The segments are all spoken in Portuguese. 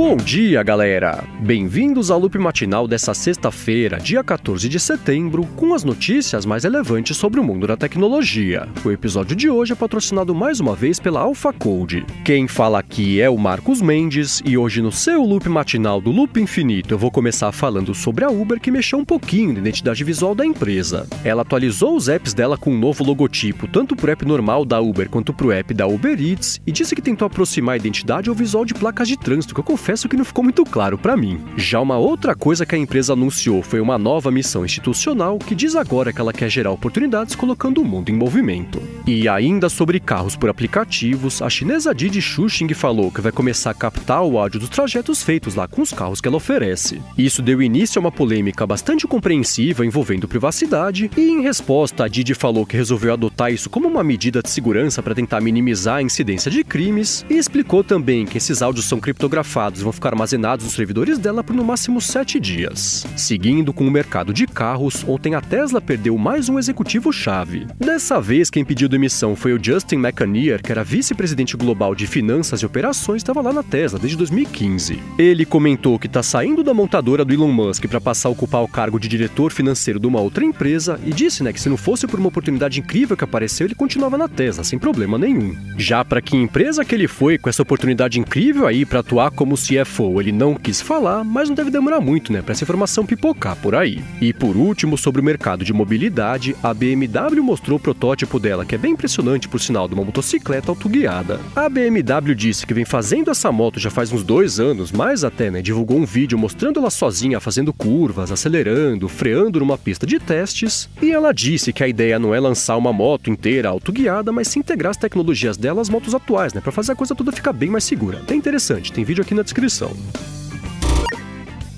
Bom dia, galera! Bem-vindos ao Loop Matinal dessa sexta-feira, dia 14 de setembro, com as notícias mais relevantes sobre o mundo da tecnologia. O episódio de hoje é patrocinado mais uma vez pela AlphaCode. Quem fala aqui é o Marcos Mendes, e hoje no seu Loop Matinal do Loop Infinito eu vou começar falando sobre a Uber, que mexeu um pouquinho na identidade visual da empresa. Ela atualizou os apps dela com um novo logotipo, tanto pro app normal da Uber quanto pro app da Uber Eats, e disse que tentou aproximar a identidade ao visual de placas de trânsito, que eu confesso que não ficou muito claro pra mim. Já uma outra coisa que a empresa anunciou foi uma nova missão institucional que diz agora que ela quer gerar oportunidades colocando o mundo em movimento. E ainda sobre carros por aplicativos, a chinesa Didi Chuxing falou que vai começar a captar o áudio dos trajetos feitos lá com os carros que ela oferece. Isso deu início a uma polêmica bastante compreensiva envolvendo privacidade, e em resposta a Didi falou que resolveu adotar isso como uma medida de segurança para tentar minimizar a incidência de crimes, e explicou também que esses áudios são criptografados e vão ficar armazenados nos servidores dela por no máximo 7 dias. Seguindo com o mercado de carros, ontem a Tesla perdeu mais um executivo-chave. Dessa vez, quem pediu demissão foi o Justin McAnear, que era vice-presidente global de finanças e operações e estava lá na Tesla desde 2015. Ele comentou que está saindo da montadora do Elon Musk para passar a ocupar o cargo de diretor financeiro de uma outra empresa e disse, que se não fosse por uma oportunidade incrível que apareceu, ele continuava na Tesla, sem problema nenhum. Já para que empresa que ele foi com essa oportunidade incrível aí para atuar como CFO, ele não quis falar, mas não deve demorar muito, para essa informação pipocar por aí. E por último, sobre o mercado de mobilidade, a BMW mostrou o protótipo dela, que é bem impressionante por sinal, de uma motocicleta autoguiada. A BMW disse que vem fazendo essa moto já faz uns 2 anos, mais até, divulgou um vídeo mostrando ela sozinha fazendo curvas, acelerando, freando numa pista de testes, e ela disse que a ideia não é lançar uma moto inteira autoguiada, mas sim integrar as tecnologias dela às motos atuais, para fazer a coisa toda ficar bem mais segura. É interessante, tem vídeo aqui na descrição.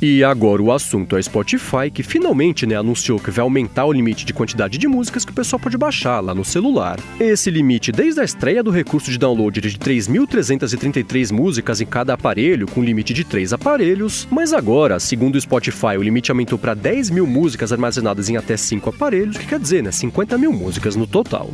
E agora o assunto é o Spotify, que finalmente anunciou que vai aumentar o limite de quantidade de músicas que o pessoal pode baixar lá no celular. Esse limite, desde a estreia do recurso de download, de 3.333 músicas em cada aparelho, com limite de 3 aparelhos, mas agora, segundo o Spotify, o limite aumentou para 10.000 músicas armazenadas em até 5 aparelhos, que quer dizer, 50.000 músicas no total.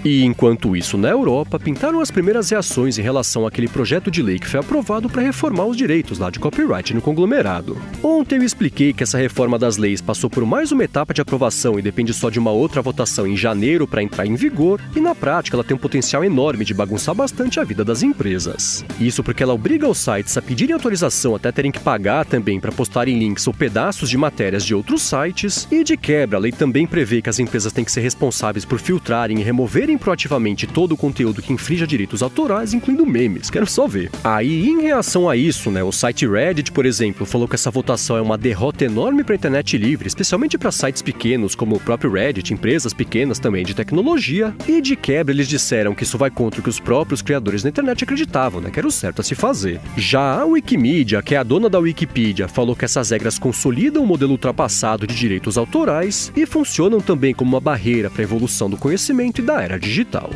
E enquanto isso, na Europa, pintaram as primeiras reações em relação àquele projeto de lei que foi aprovado para reformar os direitos lá de copyright no conglomerado. Ontem eu expliquei que essa reforma das leis passou por mais uma etapa de aprovação e depende só de uma outra votação em janeiro para entrar em vigor, e na prática ela tem um potencial enorme de bagunçar bastante a vida das empresas. Isso porque ela obriga os sites a pedirem autorização até terem que pagar também para postarem links ou pedaços de matérias de outros sites, e de quebra a lei também prevê que as empresas têm que ser responsáveis por filtrarem e removerem proativamente todo o conteúdo que infrinja direitos autorais, incluindo memes, quero só ver. Aí, em reação a isso, o site Reddit, por exemplo, falou que essa votação é uma derrota enorme para a internet livre, especialmente para sites pequenos como o próprio Reddit, empresas pequenas também de tecnologia, e de quebra eles disseram que isso vai contra o que os próprios criadores da internet acreditavam, que era o certo a se fazer. Já a Wikimedia, que é a dona da Wikipedia, falou que essas regras consolidam o modelo ultrapassado de direitos autorais e funcionam também como uma barreira para a evolução do conhecimento e da era digital.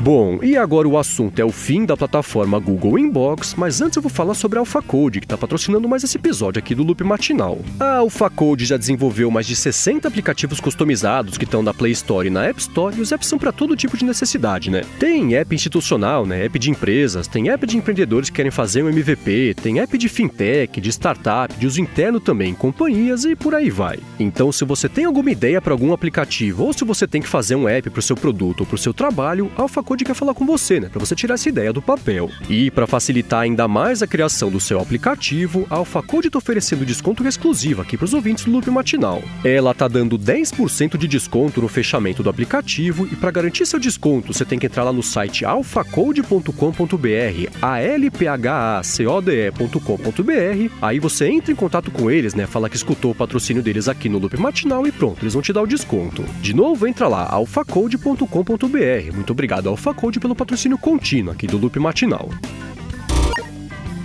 Bom, e agora o assunto é o fim da plataforma Google Inbox, mas antes eu vou falar sobre a AlphaCode, que está patrocinando mais esse episódio aqui do Loop Matinal. A AlphaCode já desenvolveu mais de 60 aplicativos customizados que estão na Play Store e na App Store, e os apps são para todo tipo de necessidade, Tem app institucional, app de empresas, tem app de empreendedores que querem fazer um MVP, tem app de fintech, de startup, de uso interno também, companhias e por aí vai. Então, se você tem alguma ideia para algum aplicativo, ou se você tem que fazer um app para o seu produto ou para o seu trabalho, a AlphaCode quer falar com você, para você tirar essa ideia do papel. E para facilitar ainda mais a criação do seu aplicativo, a AlphaCode está oferecendo desconto exclusivo aqui para os ouvintes do Loop Matinal. Ela está dando 10% de desconto no fechamento do aplicativo, e para garantir seu desconto, você tem que entrar lá no site alphacode.com.br, alphacode.com.br, aí você entra em contato com eles, fala que escutou o patrocínio deles aqui no Loop Matinal e pronto, eles vão te dar o desconto. De novo, entra lá, alphacode.com.br. Muito obrigado, AlphaCode, pelo patrocínio contínuo aqui do Loop Matinal.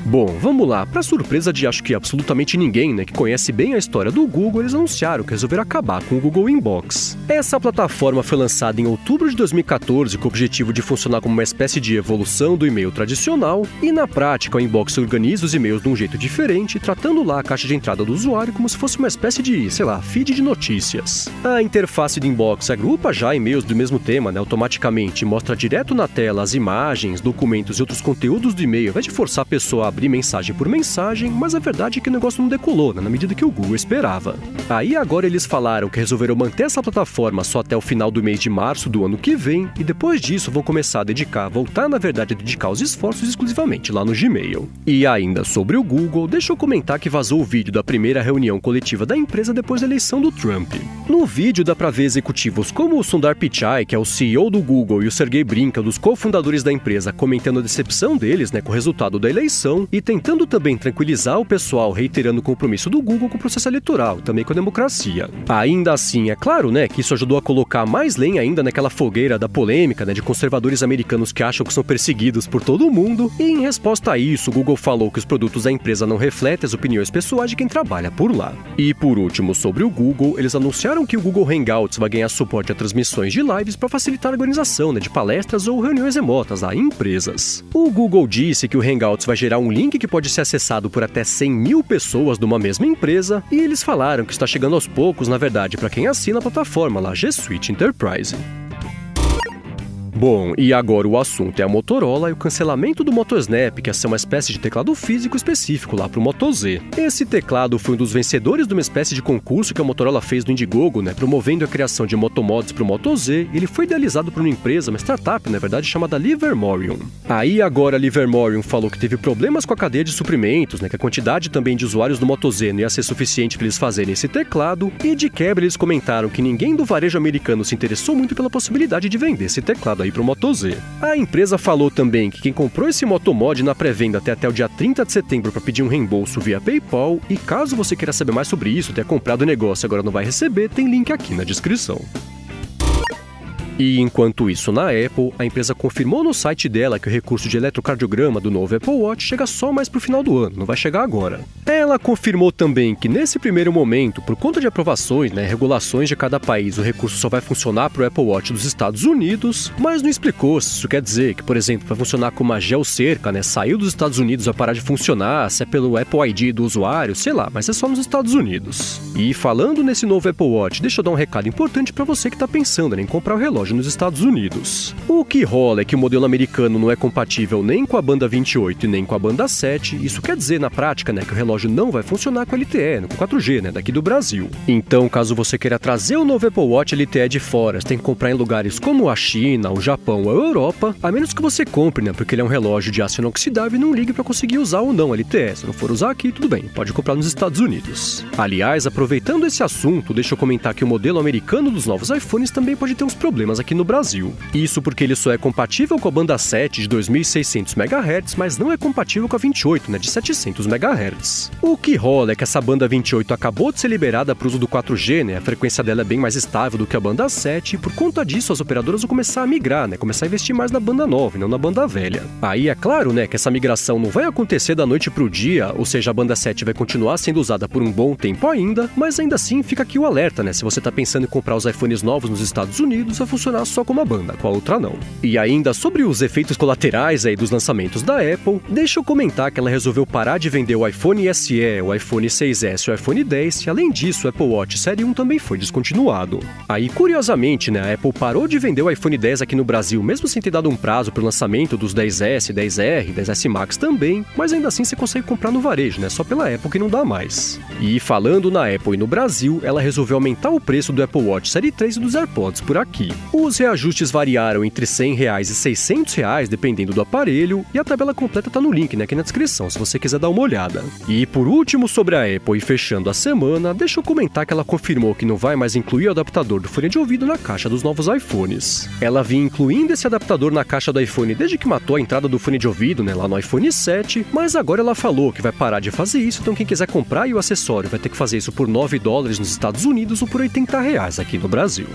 Bom, vamos lá. Para surpresa de acho que absolutamente ninguém, né, que conhece bem a história do Google, eles anunciaram que resolveram acabar com o Google Inbox. Essa plataforma foi lançada em outubro de 2014 com o objetivo de funcionar como uma espécie de evolução do e-mail tradicional, e na prática o Inbox organiza os e-mails de um jeito diferente, tratando lá a caixa de entrada do usuário como se fosse uma espécie de, feed de notícias. A interface do Inbox agrupa já e-mails do mesmo tema, né, automaticamente, mostra direto na tela as imagens, documentos e outros conteúdos do e-mail, ao invés de forçar a pessoa a abrir mensagem por mensagem, mas a verdade é que o negócio não decolou, né, na medida que o Google esperava. Aí agora eles falaram que resolveram manter essa plataforma só até o final do mês de março do ano que vem, e depois disso vão começar a voltar a dedicar os esforços exclusivamente lá no Gmail. E ainda sobre o Google, deixa eu comentar que vazou o vídeo da primeira reunião coletiva da empresa depois da eleição do Trump. No vídeo dá pra ver executivos como o Sundar Pichai, que é o CEO do Google, e o Sergey Brin, que é um dos cofundadores da empresa, comentando a decepção deles, né, com o resultado da eleição, e tentando também tranquilizar o pessoal, reiterando o compromisso do Google com o processo eleitoral, também com a democracia. Ainda assim, é claro, né, que isso ajudou a colocar mais lenha ainda naquela fogueira da polêmica, né, de conservadores americanos que acham que são perseguidos por todo mundo, e em resposta a isso, o Google falou que os produtos da empresa não refletem as opiniões pessoais de quem trabalha por lá. E por último, sobre o Google, eles anunciaram que o Google Hangouts vai ganhar suporte a transmissões de lives para facilitar a organização, né, de palestras ou reuniões remotas lá em empresas. O Google disse que o Hangouts vai gerar um link que pode ser acessado por até 100 mil pessoas de uma mesma empresa, e eles falaram que está chegando aos poucos, na verdade, para quem assina a plataforma lá, G Suite Enterprise. Bom, e agora o assunto é a Motorola e o cancelamento do MotoSnap, que é ser uma espécie de teclado físico específico lá para o Moto Z. Esse teclado foi um dos vencedores de uma espécie de concurso que a Motorola fez no Indiegogo, né, promovendo a criação de motomods para o Moto Z. Ele foi idealizado por uma empresa, uma startup, na verdade, chamada Livermorium. Aí agora a Livermorium falou que teve problemas com a cadeia de suprimentos, né, que a quantidade também de usuários do Moto Z não ia ser suficiente para eles fazerem esse teclado, e de quebra eles comentaram que ninguém do varejo americano se interessou muito pela possibilidade de vender esse teclado para o Moto Z. A empresa falou também que quem comprou esse motomod na pré-venda até o dia 30 de setembro para pedir um reembolso via PayPal, e caso você queira saber mais sobre isso, ter comprado o negócio e agora não vai receber, tem link aqui na descrição. E enquanto isso, na Apple, a empresa confirmou no site dela que o recurso de eletrocardiograma do novo Apple Watch chega só mais pro final do ano, não vai chegar agora. Ela confirmou também que nesse primeiro momento, por conta de aprovações, né, regulações de cada país, o recurso só vai funcionar pro Apple Watch dos Estados Unidos, mas não explicou se isso quer dizer que, por exemplo, vai funcionar como uma geocerca, né, saiu dos Estados Unidos, vai parar de funcionar, se é pelo Apple ID do usuário, sei lá, mas é só nos Estados Unidos. E falando nesse novo Apple Watch, deixa eu dar um recado importante para você que tá pensando em comprar o relógio nos Estados Unidos. O que rola é que o modelo americano não é compatível nem com a banda 28 e nem com a banda 7, isso quer dizer na prática, né, que o relógio não vai funcionar com LTE, com 4G, né, daqui do Brasil. Então, caso você queira trazer o novo Apple Watch LTE de fora, você tem que comprar em lugares como a China, o Japão ou a Europa, a menos que você compre, né, porque ele é um relógio de aço inoxidável e não ligue para conseguir usar ou não LTE. Se não for usar aqui, tudo bem, pode comprar nos Estados Unidos. Aliás, aproveitando esse assunto, deixa eu comentar que o modelo americano dos novos iPhones também pode ter uns problemas aqui no Brasil. Isso porque ele só é compatível com a banda 7 de 2.600 MHz, mas não é compatível com a 28, né, de 700 MHz. O que rola é que essa banda 28 acabou de ser liberada para o uso do 4G, né, a frequência dela é bem mais estável do que a banda 7, e por conta disso as operadoras vão começar a migrar, né, começar a investir mais na banda nova e não na banda velha. Aí é claro, né, que essa migração não vai acontecer da noite pro dia, ou seja, a banda 7 vai continuar sendo usada por um bom tempo ainda, mas ainda assim fica aqui o alerta, né, se você tá pensando em comprar os iPhones novos nos Estados Unidos, vai funcionar só com uma banda, com a outra não. E ainda sobre os efeitos colaterais aí dos lançamentos da Apple, deixa eu comentar que ela resolveu parar de vender o iPhone SE, o iPhone 6S e o iPhone 10, e além disso o Apple Watch Série 1 também foi descontinuado. Aí, curiosamente, né, a Apple parou de vender o iPhone 10 aqui no Brasil, mesmo sem ter dado um prazo para o lançamento dos 10S, 10R, 10S Max também, mas ainda assim você consegue comprar no varejo, né, só pela Apple que não dá mais. E falando na Apple e no Brasil, ela resolveu aumentar o preço do Apple Watch Série 3 e dos AirPods por aqui. Os reajustes variaram entre R$100 e R$600, dependendo do aparelho, e a tabela completa tá no link, né, aqui na descrição, se você quiser dar uma olhada. E por último, sobre a Apple e fechando a semana, deixa eu comentar que ela confirmou que não vai mais incluir o adaptador do fone de ouvido na caixa dos novos iPhones. Ela vinha incluindo esse adaptador na caixa do iPhone desde que matou a entrada do fone de ouvido, né, lá no iPhone 7, mas agora ela falou que vai parar de fazer isso, então quem quiser comprar o acessório vai ter que fazer isso por $9 nos Estados Unidos ou por R$80 aqui no Brasil.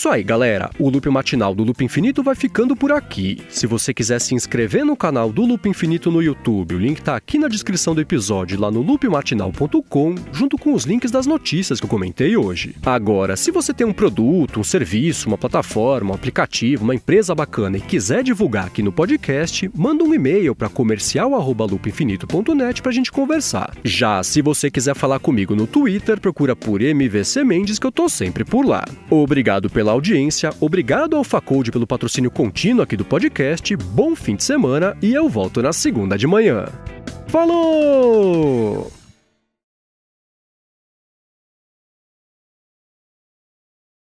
isso aí, galera. O Loop Matinal do Loop Infinito vai ficando por aqui. Se você quiser se inscrever no canal do Loop Infinito no YouTube, o link tá aqui na descrição do episódio, lá no loopmatinal.com, junto com os links das notícias que eu comentei hoje. Agora, se você tem um produto, um serviço, uma plataforma, um aplicativo, uma empresa bacana e quiser divulgar aqui no podcast, manda um e-mail para comercial@loopinfinito.net pra gente conversar. Já se você quiser falar comigo no Twitter, procura por MVC Mendes que eu tô sempre por lá. Obrigado pela audiência, obrigado ao Facode pelo patrocínio contínuo aqui do podcast, bom fim de semana e eu volto na segunda de manhã. Falou!